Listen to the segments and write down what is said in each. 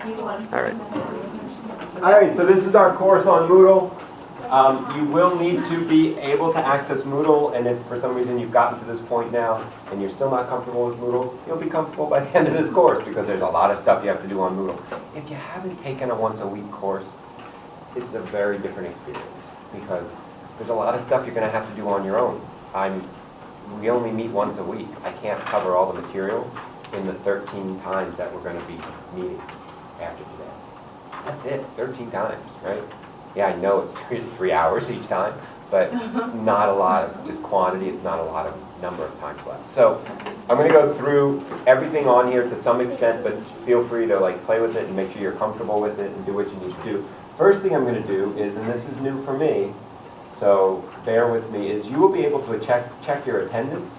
All right, so this is our course on Moodle. You will need to be able to access Moodle, and if for some reason you've gotten to this point now and you're still not comfortable with Moodle, you'll be comfortable by the end of this course because there's a lot of stuff you have to do on Moodle. If you haven't taken a once-a-week course, it's a very different experience because there's a lot of stuff you're going to have to do on your own. We only meet once a week. I can't cover all the material in the 13 times that we're going to be meeting after today. That's it, 13 times, right? Yeah, I know it's 3 hours each time, but it's not a lot of just quantity. It's not a lot of number of times left. So I'm going to go through everything on here to some extent, but feel free to play with it and make sure you're comfortable with it and do what you need to do. First thing I'm going to do is, and this is new for me, so bear with me, is you will be able to check your attendance.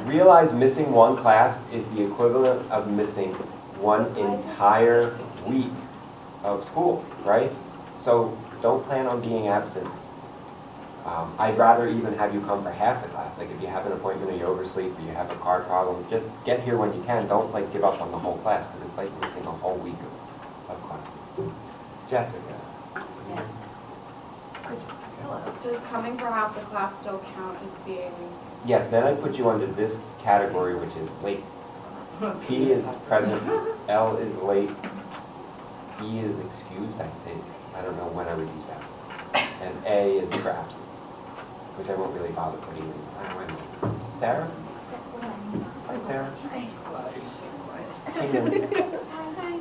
Realize missing one class is the equivalent of missing one entire week of school, right? So don't plan on being absent. I'd rather even have you come for half the class. Like if you have an appointment or you oversleep or you have a car problem, just get here when you can. Don't give up on the whole class because it's like missing a whole week of classes. Jessica. Yes. Hello. Does coming for half the class still count as being... Yes, then I put you under this category, which is late. P is present, L is late, E is excused, I think. I don't know when I would use that. And A is for absent, which I won't really bother putting in. I don't know. Sarah? Hi, Sarah. Hey, Lynn.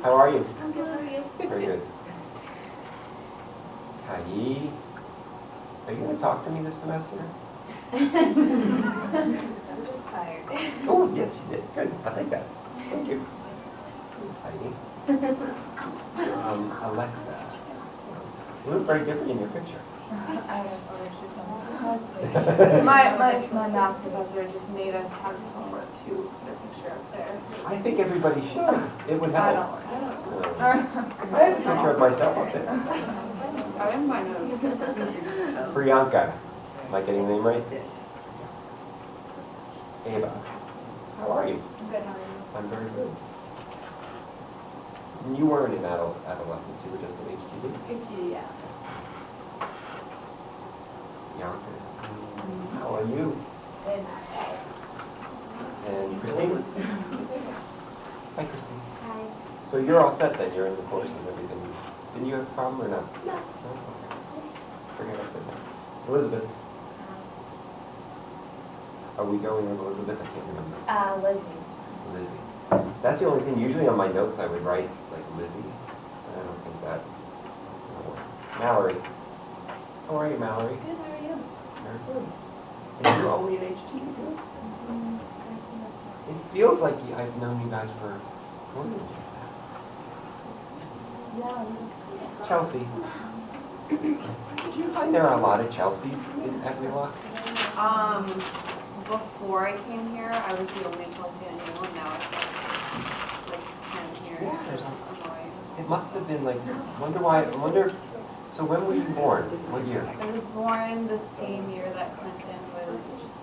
How are you? I'm good, how are you? Very good. Kai, are you going to talk to me this semester? I'm just tired. Oh, yes, you did. Good. I'll take that. Thank you. Exciting. Alexa. You look very different in your picture. My math professor just made us have homework to put a picture up there. I think everybody should. It would I help. don't. I have a picture of myself up there. I have my note. Priyanka. Am I getting the name right? Yes. Ava. How are you? I'm good, how are you? I'm very good. You weren't in adolescence. You were just an HGD. HGD, yeah. Bianca. How are you? Good. And Christine? Hi, Christine. Hi. So you're all set then? You're in the course and everything. Didn't you have a problem or no? No. No? Okay. Forget I said that. Elizabeth. Are we going with Elizabeth? I can't remember. Lizzie's. Lizzie. That's the only thing. Usually on my notes I would write Lizzie. I don't think that will work. Mallory. How are you, Mallory? Good, how are you? Very good. And you're only an HGD too? It feels like I've known you guys for more than just that. Chelsea. Did you find there are a lot of Chelseas at Wheelock? Before I came here, I was the only Chelsea I knew, and now I've been like 10 years, Yeah, so it's annoying. It must have been so when were you born? What year? I was born the same year that Clinton was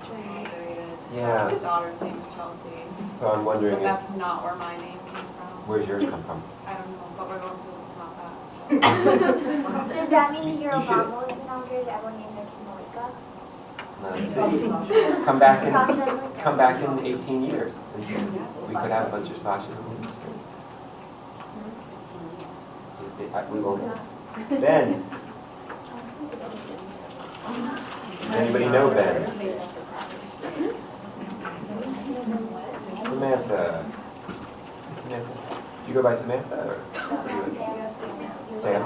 inaugurated. So Yeah. his daughter's name is Chelsea. So I'm wondering But that's not where my name came from. where's yours come from? I don't know, but my mom says it's not that. So. Does that mean your You should- Obama was inaugurated? Everyone named her Kimolika? Let's see. Come back in 18 years. And we could have a bunch of Sasha. We won't. Ben. Does anybody know Ben? Samantha. Do you go by Samantha or? Sam.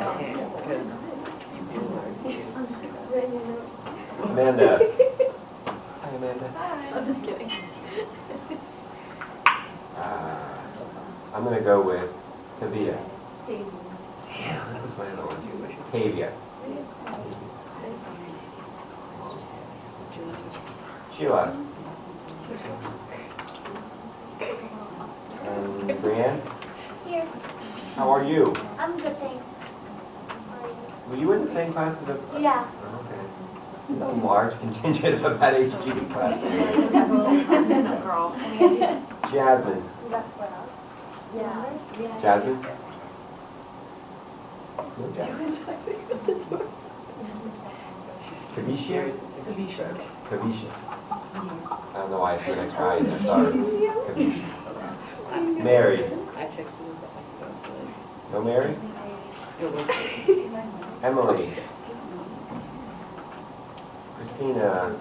Amanda. Hi, Amanda. I'm kidding. I'm going to go with Tavia. Damn, that was my other one. Tavia. Sheila. And Brianne. Here. How are you? I'm good, thanks. How are you? Were you in the same class as a... Yeah. Okay. A large contingent of that HGD class. Girl. Jasmine. That's what else. Yeah. Jasmine? No, Do you Jasmine. want to talk to me about the door? Kavisha? Kavisha. Kavisha. I don't know why I said I tried. I'm sorry. Kavisha. Mary. No Mary? Emily. Christina.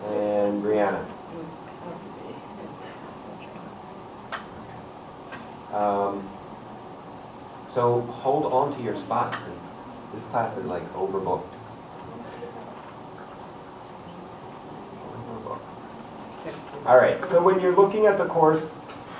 And Brianna. So hold on to your spot, because this class is like overbooked. All right, so when you're looking at the course,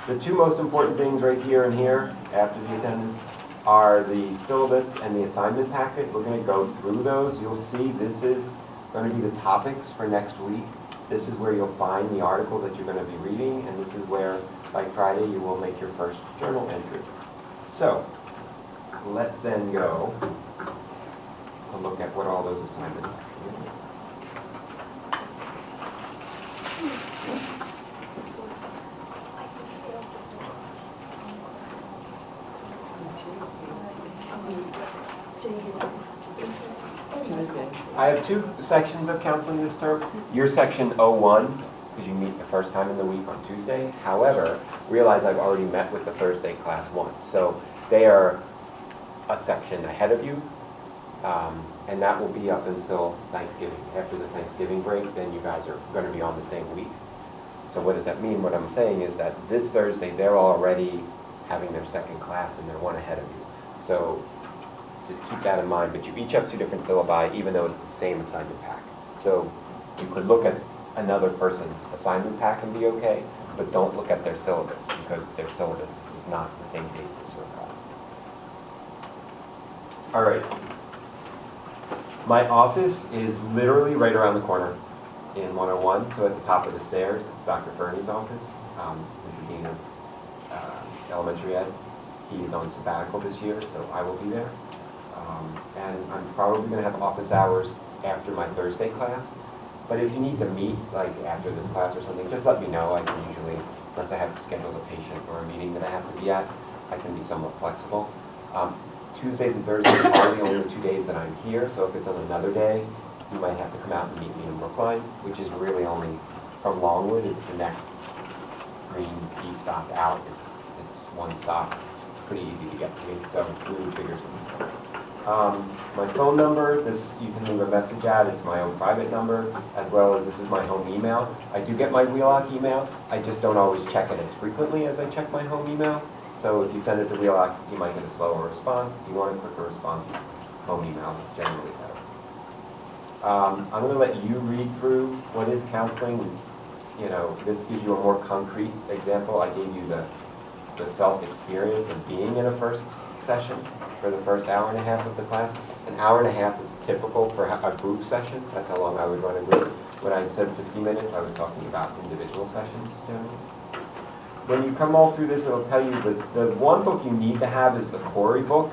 the two most important things right here and here after the attendance are the syllabus and the assignment packet. We're going to go through those. You'll see this is going to be the topics for next week. This is where you'll find the articles that you're going to be reading, and this is where, by Friday, you will make your first journal entry. So, let's then go and look at what all those assignments are. I have two sections of counseling this term. Your section 01, because you meet the first time in the week on Tuesday. However, realize I've already met with the Thursday class once. So they are a section ahead of you, and that will be up until Thanksgiving. After the Thanksgiving break, then you guys are going to be on the same week. So what does that mean? What I'm saying is that this Thursday, they're already having their second class, and they're one ahead of you. So just keep that in mind. But you each have two different syllabi, even though it's the same assignment pack. So you could look at another person's assignment pack and be okay, but don't look at their syllabus, because their syllabus is not the same dates as your class. All right. My office is literally right around the corner in 101, so at the top of the stairs. It's Dr. Fernie's office. He's the Dean of Elementary Ed. He is on sabbatical this year, so I will be there. And I'm probably going to have office hours after my Thursday class. But if you need to meet, like after this class or something, just let me know. I can usually, unless I have scheduled a patient or a meeting that I have to be at, I can be somewhat flexible. Tuesdays and Thursdays are the only 2 days that I'm here, so if it's on another day, you might have to come out and meet me in Brookline, which is really only from Longwood. It's the next green P stop out. It's one stop, pretty easy to get to me, so we would figure something out. My phone number, this you can leave a message at. It's my own private number, as well as this is my home email. I do get my Wheelock email. I just don't always check it as frequently as I check my home email. So if you send it to Wheelock, you might get a slower response. If you want a quicker response, home email is generally better. I'm going to let you read through what is counseling. You know, this gives you a more concrete example. I gave you the felt experience of being in a first session for the first hour and a half of the class. An hour and a half is typical for a group session. That's how long I would run a group. When I said 50 minutes, I was talking about individual sessions generally. When you come all through this, it'll tell you that the one book you need to have is the Corey book.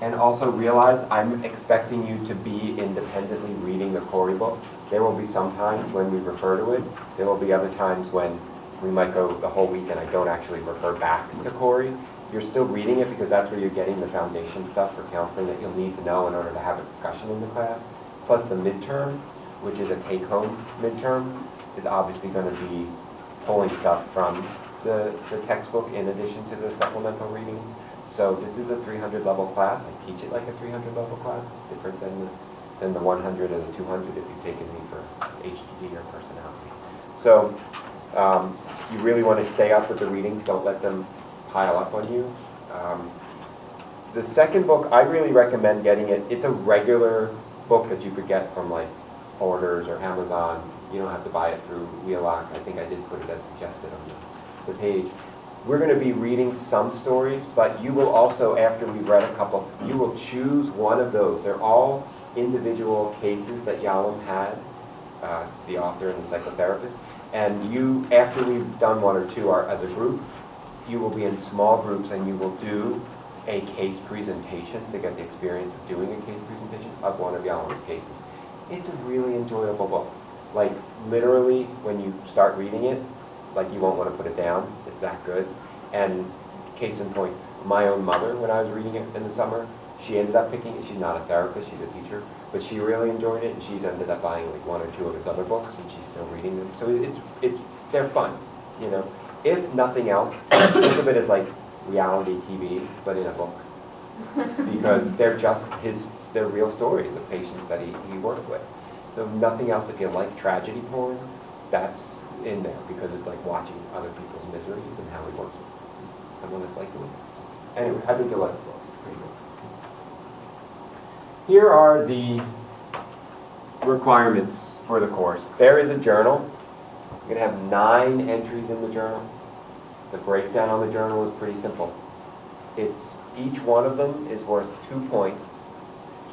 And also realize I'm expecting you to be independently reading the Corey book. There will be some times when we refer to it. There will be other times when we might go the whole week and I don't actually refer back to Corey. You're still reading it because that's where you're getting the foundation stuff for counseling that you'll need to know in order to have a discussion in the class. Plus the midterm, which is a take-home midterm, is obviously going to be pulling stuff from the textbook in addition to the supplemental readings. So this is a 300 level class. I teach it like a 300 level class. It's different than the 100 or the 200 if you've taken me for HDD or personality. So you really want to stay up with the readings. Don't let them pile up on you. The second book, I really recommend getting it. It's a regular book that you could get from like Orders or Amazon. You don't have to buy it through Wheelock. I think I did put it as suggested on the page. We're going to be reading some stories, but you will also, after we've read a couple, you will choose one of those. They're all individual cases that Yalom had. It's the author and the psychotherapist. And you, after we've done one or two as a group, you will be in small groups and you will do a case presentation to get the experience of doing a case presentation of one of Yalom's cases. It's a really enjoyable book. Like, literally, when you start reading it, like you won't want to put it down. It's that good. And case in point, my own mother, when I was reading it in the summer, she ended up picking it. She's not a therapist, she's a teacher, but she really enjoyed it, and she's ended up buying like 1 or 2 of his other books, and she's still reading them. So they're fun, you know. If nothing else, think of it as like reality TV, but in a book, because they're real stories of patients that he worked with. So nothing else. If you like tragedy porn, that's in there because it's like watching other people's miseries and how he works with someone that's like doing it. Anyway, I think you'll like the book. It's pretty good. Here are the requirements for the course. There is a journal. You're going to have 9 entries in the journal. The breakdown on the journal is pretty simple. Each one of them is worth 2 points,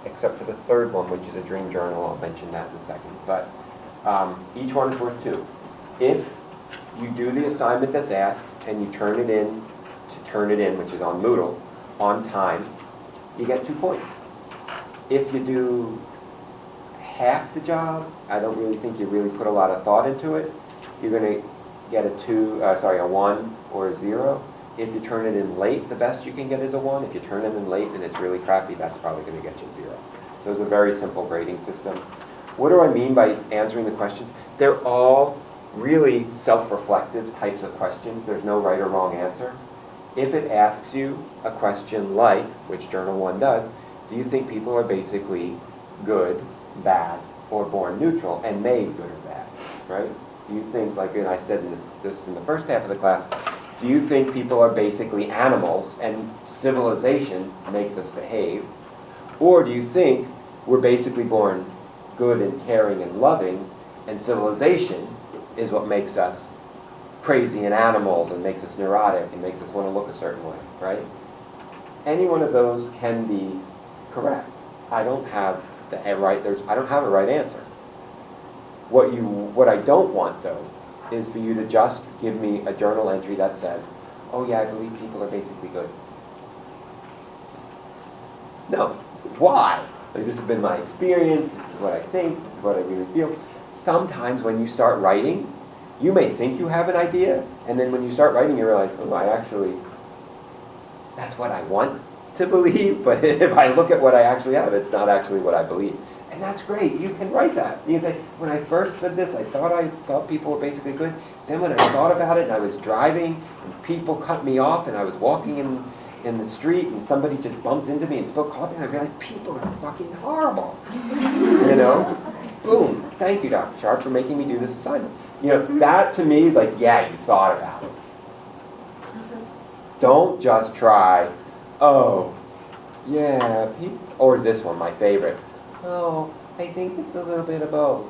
except for the third one, which is a dream journal. I'll mention that in a second. But each one is worth 2. If you do the assignment that's asked and you turn it in, which is on Moodle, on time, you get 2 points. If you do half the job, I don't really think you really put a lot of thought into it, you're going to get a 1 or a 0. If you turn it in late, the best you can get is a 1. If you turn it in late and it's really crappy, that's probably going to get you a 0. So it's a very simple grading system. What do I mean by answering the questions? They're all really self-reflective types of questions. There's no right or wrong answer. If it asks you a question like, which Journal 1 does, do you think people are basically good, bad, or born neutral and made good or bad, right? Do you think, like I said this in the first half of the class, do you think people are basically animals and civilization makes us behave? Or do you think we're basically born good and caring and loving, and civilization is what makes us crazy and animals and makes us neurotic and makes us want to look a certain way, right? Any one of those can be correct. I don't have a right answer. What I don't want, though, is for you to just give me a journal entry that says, oh yeah, I believe people are basically good. No. Why? Like, this has been my experience, this is what I think, this is what I really feel. Sometimes when you start writing, you may think you have an idea, and then when you start writing you realize, oh, that's what I want to believe, but if I look at what I actually have, it's not actually what I believe. And that's great. You can write that. You can say, when I first did this, I thought people were basically good. Then when I thought about it and I was driving and people cut me off and I was walking in the street and somebody just bumped into me and spilled coffee, and I realized people are fucking horrible. You know? Boom. Thank you, Dr. Sharp, for making me do this assignment. You know, that to me is like, yeah, you thought about it. Don't just try, oh, yeah, or this one, my favorite. Oh, I think it's a little bit of both.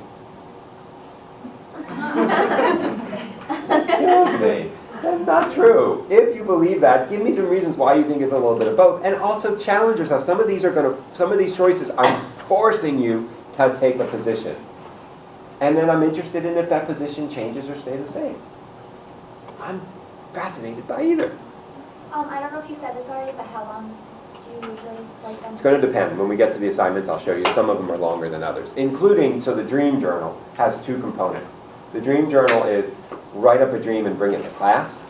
Kills me. That's not true. If you believe that, give me some reasons why you think it's a little bit of both, and also challenge yourself. Some of these choices, I'm forcing you to take a position, and then I'm interested in if that position changes or stays the same. I'm fascinated by either. I don't know if you said this already, but how long do you usually like them? It's going to depend. When we get to the assignments, I'll show you. Some of them are longer than others, including, so the dream journal has 2 components. The dream journal is write up a dream and bring it to class.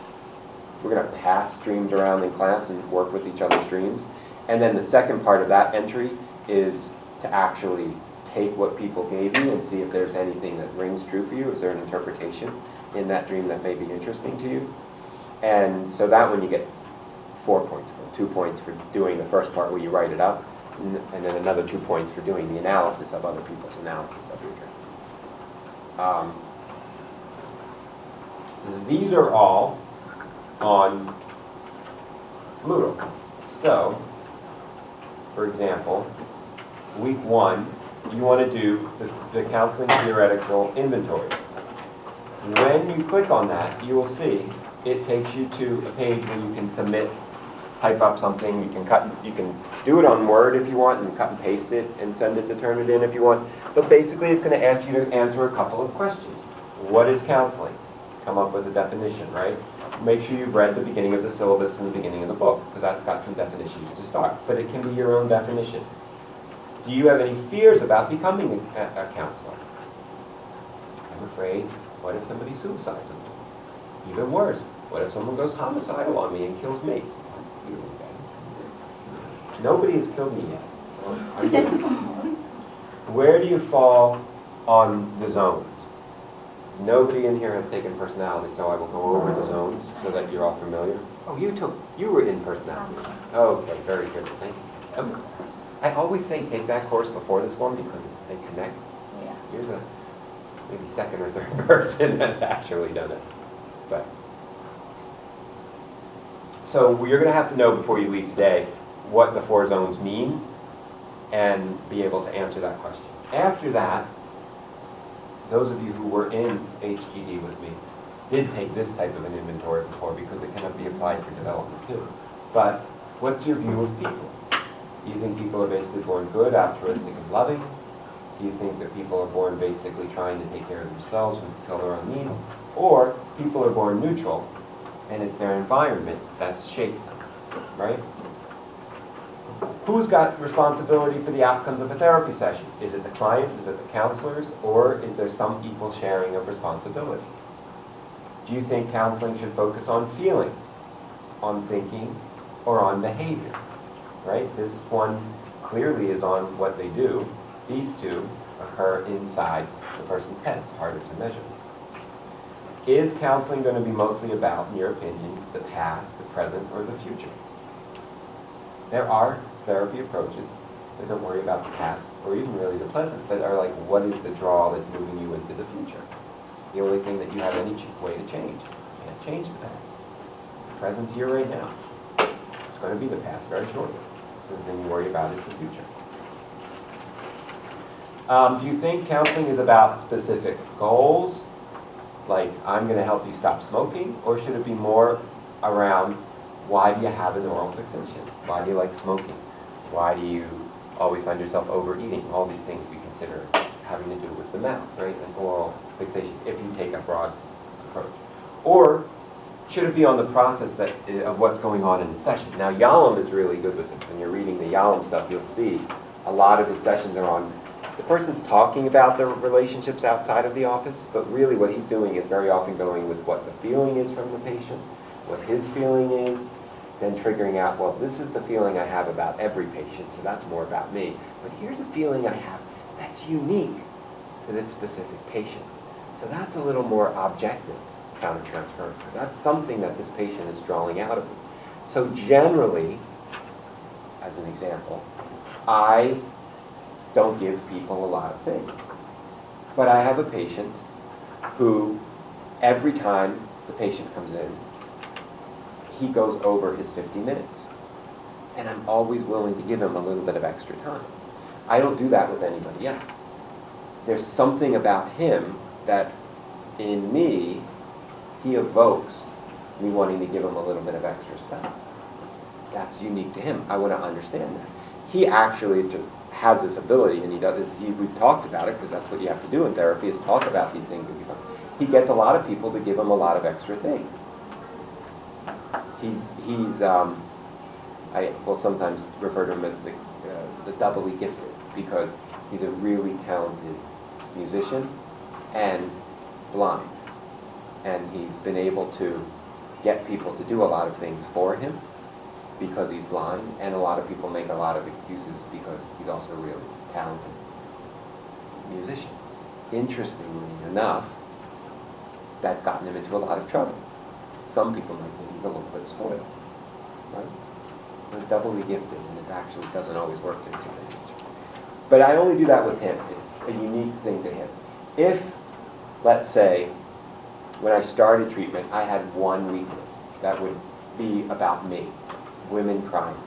We're going to pass dreams around in class and work with each other's dreams. And then the second part of that entry is to actually take what people gave you and see if there's anything that rings true for you. Is there an interpretation in that dream that may be interesting to you? And so that one you get 4 points for. 2 points for doing the first part where you write it up, and then another 2 points for doing the analysis of other people's analysis of your dream. These are all on Moodle. So, for example, week 1, you want to do the counseling theoretical inventory. When you click on that, you will see it takes you to a page where you can submit, type up something. You can do it on Word if you want, and cut and paste it and send it to Turnitin if you want. But basically, it's going to ask you to answer a couple of questions. What is counseling? Come up with a definition, right? Make sure you've read the beginning of the syllabus and the beginning of the book, because that's got some definitions to start. But it can be your own definition. Do you have any fears about becoming a counselor? I'm afraid, what if somebody suicides? Even worse, what if someone goes homicidal on me and kills me? Nobody has killed me yet. So I'm good. Where do you fall on the zones? Nobody in here has taken personality, so I will go over the zones so that you're all familiar. Oh, you were in personality. Okay, very good. Thank you. Okay. I always say take that course before this one because they connect. Yeah. You're the maybe second or third person that's actually done it. But so you're going to have to know before you leave today what the 4 zones mean and be able to answer that question. After that, those of you who were in HGD with me did take this type of an inventory before because it cannot be applied for development too. But what's your view of people? Do you think people are basically born good, altruistic, and loving? Do you think that people are born basically trying to take care of themselves and fulfill their own needs? Or people are born neutral and it's their environment that's shaped them, right? Who's got responsibility for the outcomes of a therapy session? Is it the clients, is it the counselors, or is there some equal sharing of responsibility? Do you think counseling should focus on feelings, on thinking, or on behavior? Right? This one clearly is on what they do. These two occur inside the person's head. It's harder to measure. Is counseling going to be mostly about, in your opinion, the past, the present, or the future? There are therapy approaches that don't worry about the past or even really the present, that are like, what is the draw that's moving you into the future? The only thing that you have any way to change. You can't change the past. The present's here right now. It's going to be the past very shortly. So the thing you worry about is the future. Do you think counseling is about specific goals? Like, I'm going to help you stop smoking? Or should it be more around, why do you have an oral fixation? Why do you like smoking? Why do you always find yourself overeating? All these things we consider having to do with the mouth, right? An oral fixation, if you take a broad approach. Or should it be on the process of what's going on in the session? Now, Yalom is really good with it. When you're reading the Yalom stuff, you'll see a lot of his sessions are on, the person's talking about their relationships outside of the office, but really what he's doing is very often going with what the feeling is from the patient, what his feeling is, then triggering out, well, this is the feeling I have about every patient, so that's more about me. But here's a feeling I have that's unique to this specific patient. So that's a little more objective countertransference, because that's something that this patient is drawing out of me. So generally, as an example, I don't give people a lot of things. But I have a patient who, every time the patient comes in, he goes over his 50 minutes. And I'm always willing to give him a little bit of extra time. I don't do that with anybody else. There's something about him that, in me, he evokes me wanting to give him a little bit of extra stuff. That's unique to him. I want to understand that. He actually has this ability, and he does this. We've talked about it, because that's what you have to do in therapy, is talk about these things. He gets a lot of people to give him a lot of extra things. I will sometimes refer to him as the doubly gifted, because he's a really talented musician and blind. And he's been able to get people to do a lot of things for him because he's blind, and a lot of people make a lot of excuses because he's also a really talented musician. Interestingly enough, that's gotten him into a lot of trouble. Some people might say he's a little bit spoiled, right? They're doubly gifted, and it actually doesn't always work in some cases. But I only do that with him. It's a unique thing to him. If, let's say, when I started treatment, I had one weakness that would be about me, women crying.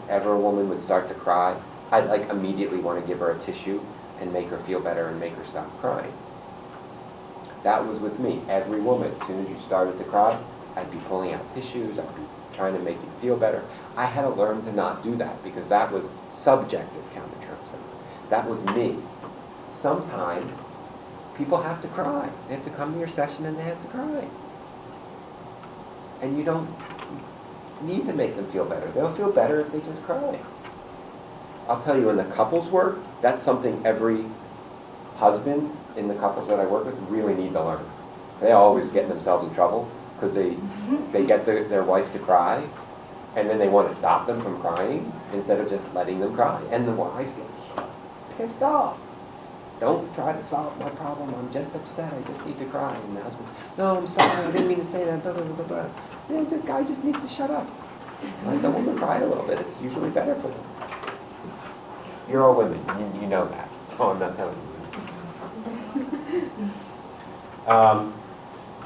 If ever a woman would start to cry, I'd like immediately want to give her a tissue and make her feel better and make her stop crying. That was with me. Every woman, as soon as you started to cry, I'd be pulling out tissues, I'd be trying to make you feel better. I had to learn to not do that, because that was subjective countertransference. That was me. Sometimes people have to cry. They have to come to your session and they have to cry. And you don't need to make them feel better. They'll feel better if they just cry. I'll tell you, in the couples work, that's something every husband in the couples that I work with really need to learn. They always get themselves in trouble because they get their wife to cry, and then they want to stop them from crying instead of just letting them cry. And the wife's pissed off. Don't try to solve my problem. I'm just upset. I just need to cry. And the husband, no, I'm sorry. I didn't mean to say that. Blah, blah, blah, blah. Yeah, the guy just needs to shut up. Let the woman cry a little bit. It's usually better for them. You're all women. You know that. So I'm not telling you.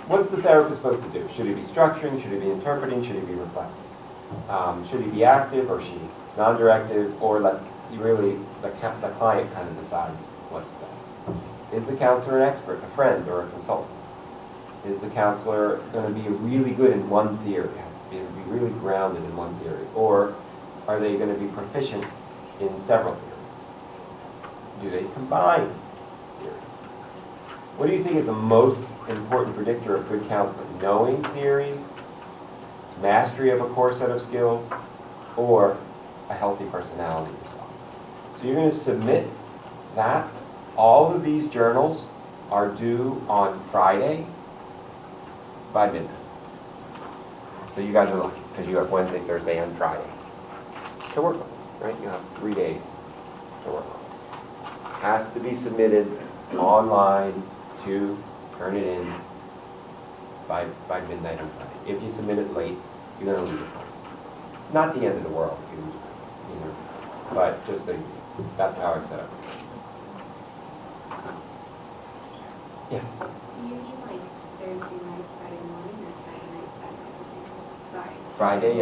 What's the therapist supposed to do? Should he be structuring? Should he be interpreting? Should he be reflecting? Should he be active or should he be non-directive? Or let really the client kind of decide what's best? Is the counselor an expert, a friend, or a consultant? Is the counselor going to be really good in one theory? Be really grounded in one theory? Or are they going to be proficient in several theories? Do they combine theories? What do you think is the most important predictor of good counseling? Knowing theory, mastery of a core set of skills, or a healthy personality yourself? So you're going to submit that. All of these journals are due on Friday by midnight. So you guys are lucky because you have Wednesday, Thursday, and Friday to work on it, right? You have 3 days to work on it. Has to be submitted online to turn it in by midnight on Friday. If you submit it late, you're going to lose it. It's not the end of the world if you lose it, you know, but just so you know, that's how I set up. Yes? Do you do like Thursday night, Friday morning, or Friday night, Saturday? Sorry. Friday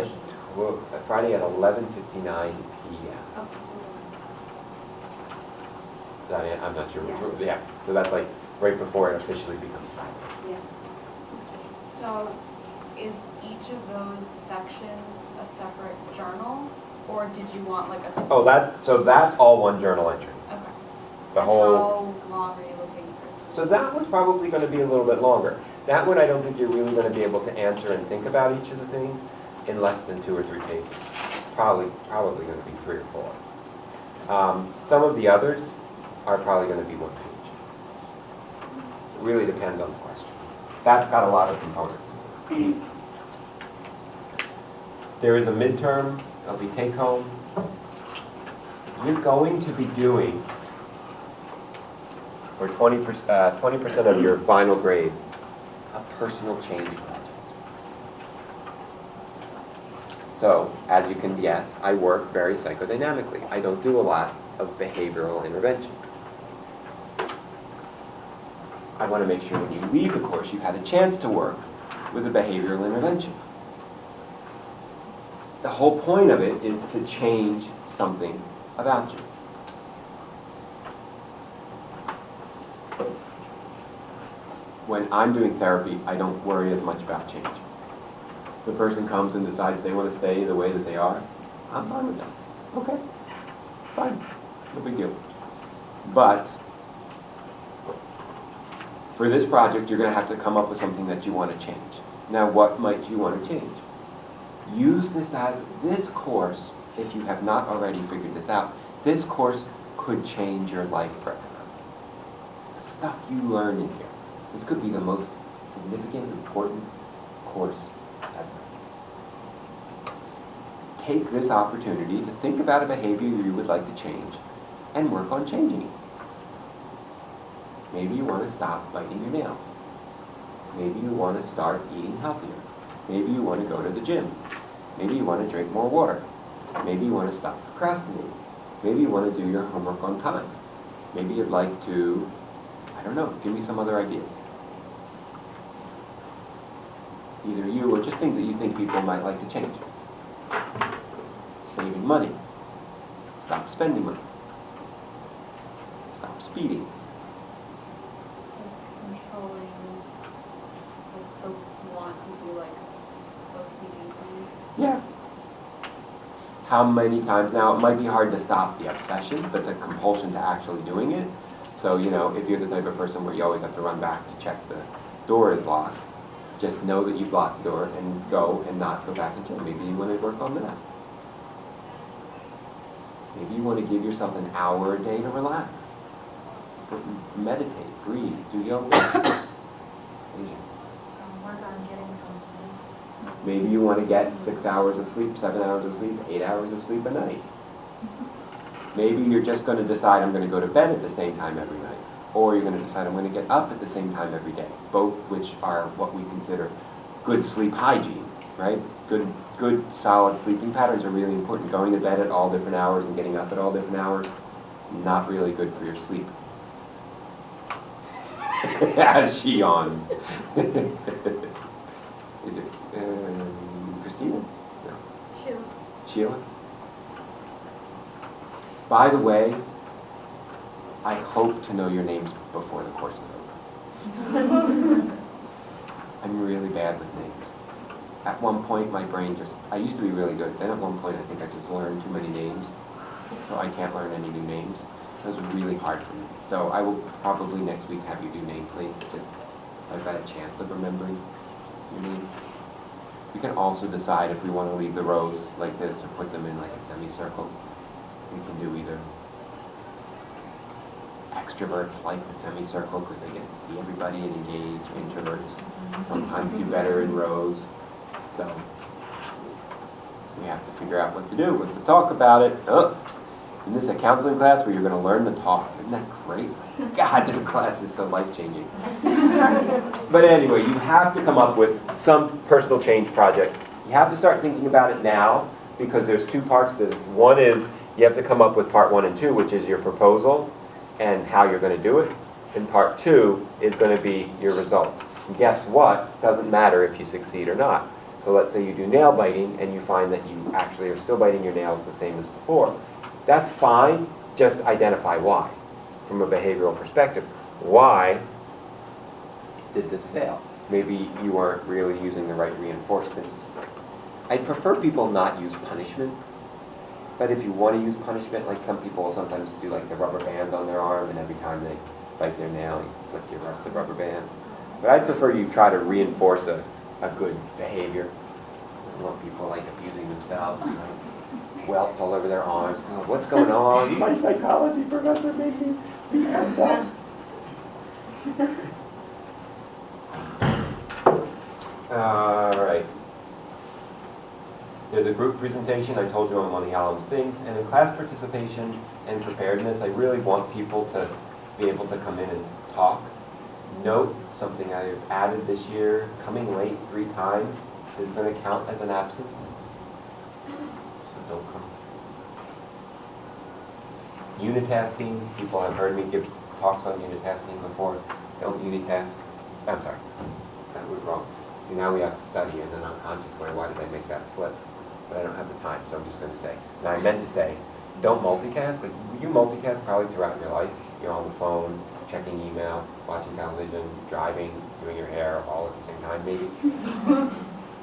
at 11:59 p.m. Okay. I'm not sure. Yeah. So that's like right before it officially becomes Saturday. Yeah. So is each of those sections a separate journal, or did you want like a? Oh, that's all one journal entry. Okay. The And whole. How long are you looking for? So that one's probably going to be a little bit longer. That one I don't think you're really going to be able to answer and think about each of the things in less than 2 or 3 pages. Probably going to be 3 or 4. Some of the others are probably going to be 1 page. It really depends on the question. That's got a lot of components. There is a midterm, there'll be take home. You're going to be doing, for 20% of your final grade, a personal change project. So, as you can guess, I work very psychodynamically. I don't do a lot of behavioral interventions. I want to make sure when you leave the course, you've had a chance to work with a behavioral intervention. The whole point of it is to change something about you. When I'm doing therapy, I don't worry as much about change. The person comes and decides they want to stay the way that they are, I'm fine with that. Okay, fine, no big deal. But for this project, you're going to have to come up with something that you want to change. Now, what might you want to change? Use this course, if you have not already figured this out, this course could change your life forever. The stuff you learn in here, this could be the most significant, important course ever. Take this opportunity to think about a behavior you would like to change and work on changing it. Maybe you want to stop biting your nails. Maybe you want to start eating healthier. Maybe you want to go to the gym. Maybe you want to drink more water. Maybe you want to stop procrastinating. Maybe you want to do your homework on time. Maybe you'd like to, I don't know, give me some other ideas. Either you or just things that you think people might like to change. Saving money. Stop spending money. Stop speeding. Controlling, like the want to do like OCD things. Yeah. How many times? Now, it might be hard to stop the obsession, but the compulsion to actually doing it. So, you know, if you're the type of person where you always have to run back to check the door is locked, just know that you've locked the door and go and not go back until maybe you want to work on that. Maybe you want to give yourself an hour a day to relax. Meditate, breathe, do yoga. Work on getting some Maybe you want to get 6 hours of sleep, 7 hours of sleep, 8 hours of sleep a night. Maybe you're just going to decide I'm going to go to bed at the same time every night. Or you're going to decide I'm going to get up at the same time every day. Both which are what we consider good sleep hygiene, right? Good solid sleeping patterns are really important. Going to bed at all different hours and getting up at all different hours, not really good for your sleep. As she yawns. Is it Christina? No. Sheila. Sheila? By the way, I hope to know your names before the course is over. I'm really bad with names. At one point, my brain I used to be really good. Then at one point, I think I just learned too many names. So I can't learn any new names. Those are really hard for me. So I will probably next week have you do nameplates, because I've got a chance of remembering your name. We can also decide if we want to leave the rows like this or put them in like a semicircle. We can do either. Extroverts like the semicircle because they get to see everybody and engage. Introverts sometimes do better in rows. So we have to figure out what to do, what to talk about it. Oh, isn't this a counseling class where you're going to learn to talk? Isn't that great? God, this class is so life-changing. But anyway, you have to come up with some personal change project. You have to start thinking about it now because there's two parts to this. One is you have to come up with part 1 and 2, which is your proposal and how you're going to do it. And part 2 is going to be your results. And guess what? Doesn't matter if you succeed or not. So let's say you do nail biting and you find that you actually are still biting your nails the same as before. That's fine, just identify why. From a behavioral perspective, why did this fail? Maybe you weren't really using the right reinforcements. I'd prefer people not use punishment, but if you want to use punishment, like some people sometimes do like the rubber band on their arm, and every time they bite their nail, you flick the rubber band. But I'd prefer you try to reinforce a good behavior. I don't want people like abusing themselves, like welts all over their arms. Oh, what's going on? My psychology professor made me beat myself. All right. There's a group presentation. I told you I'm on the Alums things. And in class participation and preparedness, I really want people to be able to come in and talk. Note something I've added this year, coming late 3 times is going to count as an absence. So don't come. Unitasking, people have heard me give talks on unitasking before. Don't unitask. I'm sorry, that was wrong. See, now we have to study and then I'm conscious going, why did I make that slip? But I don't have the time, so I'm just going to say. And I meant to say, don't multitask. Like, you multitask probably throughout your life. You're on the phone, checking email, watching television, driving, doing your hair, all at the same time maybe.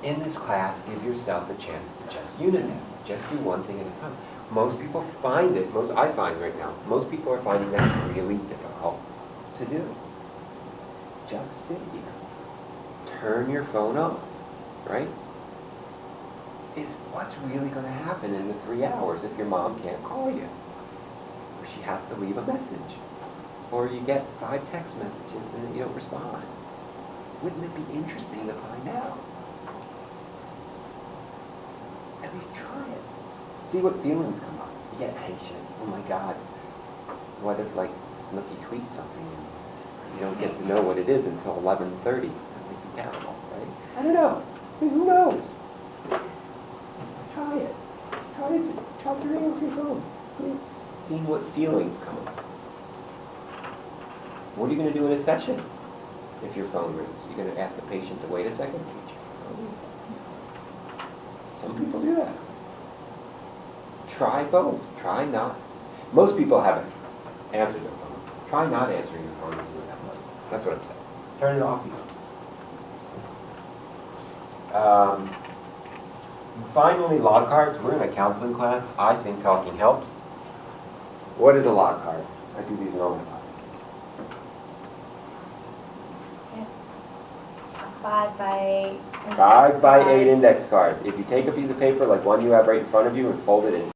In this class, give yourself a chance to just unitask. Just do one thing at a time. Most people find it, I find right now, most people are finding that really difficult to do. Just sit here. Turn your phone off, right? It's what's really going to happen in the 3 hours if your mom can't call you. Or she has to leave a message. Or you get 5 text messages and then you don't respond. Wouldn't it be interesting to find out? At least try it. See what feelings come up. You get anxious. Oh my God. What if like Snooki tweets something and you don't get to know what it is until 11:30? That would be terrible, right? I don't know. Who knows? Try it. Try turning off your phone. Seeing what feelings come up. What are you going to do in a session if your phone rings? You're going to ask the patient to wait a second? Some people do that. Try both. Try not. Most people haven't answered their phone. Try not answering your phone and see what happens. That's what I'm saying. Turn it off. Finally, log cards. We're in a counseling class. I think talking helps. What is a log card? I do these in all my classes. It's a 5 by 5 by 8 index card. If you take a piece of paper like one you have right in front of you and fold it in